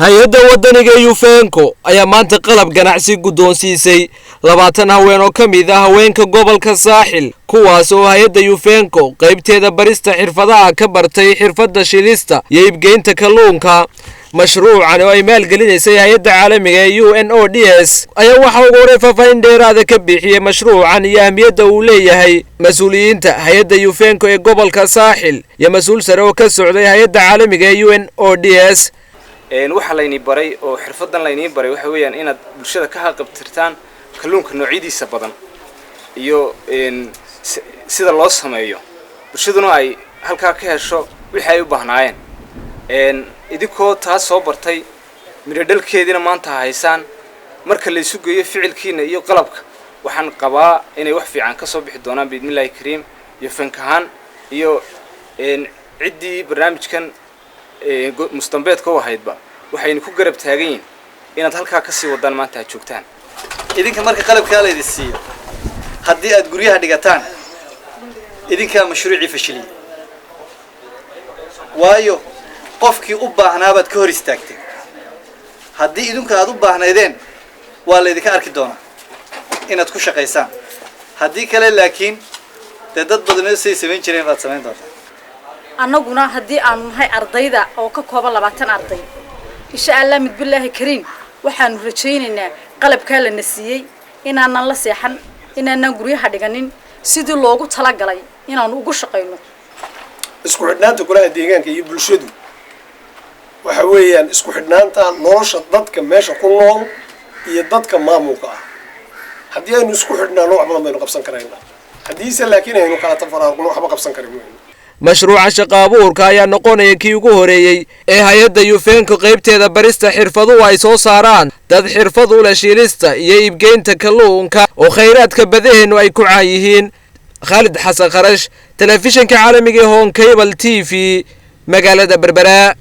hay-adda wadaniga Yufenko ayaa maanta qalab ganacsi guddoonsiisay 20 haween oo ka mid ah haweenka gobolka Saaxil kuwaas oo hay-adda Yufenko qaybteeda barista xirfadaha ka bartay xirfadda shilista iyo iibgeynta kalluunka mashruucan oo ay maalgelinaysay hay-adda caalamiga ee UNODS ayaa waxa uu hore faafayn dheeraad ka bixiyay mashruucan iyo ahmiyadda uu leeyahay mas'uuliyiinta hay-adda Yufenko ee gobolka Saaxil iyo mas'uul sare oo ka socday hay-adda caalamiga ee UNODS waxa layni baray oo xirfadan layni baray waxa weeyaan inaad bulshada ka haqabtirtaan kalluunka noocyadiisa badan iyo sida loo sameeyo bulshaduna ay halka ka hesho wixii ay u baahnaayeen idinkoo taas soo bartay miradhalkeedina maanta haysaan marka la isu geeyo ficilkiina iyo qalabka waxaan qabaa inay wax fiican ka soo bixi doonaan biidmillaahi kariim iyo fankahan iyo ciddii barnaamijkan mustambeedka oo ahaydba waxaynu ku garab taagan inaad halka ka sii wadaan maanta joogtaan idinka marka qalabka la idin siiyo haddii aad guryaha dhigataan idinka mashruuci fashiliye waayo qofkii u baahnaa baad ka hor istaagtay haddii idinka aad u baahnaydeen waa la idinka arki doonaa inaad ku shaqaysaan haddii kale laakiin dad badan oo sameyn jireen baad sameyn doontaa annaguna haddii aanu nahay ardayda oo ka kooban 20 arday insha Allah mid billahi kariim waxaanu rajaynaynaa qalabka la nasiiyay inaanan la seexan inaanan guryaha dhiganin sidii loogu tala galay inaanu ugu shaqeyno isku xidhnaanta kula deegaanka iyo bulshadu waxa weeyaan isku xidhnaanta nolosha dadka meesha ku nool iyo dadka maamulka ah haddii aynu isku xidhnaano wax badan baynu qabsan karaynaa haddii laakiin aynu kala tafaraaruqno waxba qabsan karin mashruuca shaqo abuurka ayaa noqonaya kii ugu horeeyay ee hay-adda Yufenko qaybteeda barista xirfaduhu ay soo saaraan dad xirfad u leh shilista iyo iibgeynta kalluunka oo khayraadka badaheenu ay ku caan yihiin Khalid Xasan Kharash telefishinka caalamiga ee Hon Cable TV magaalada Berbera.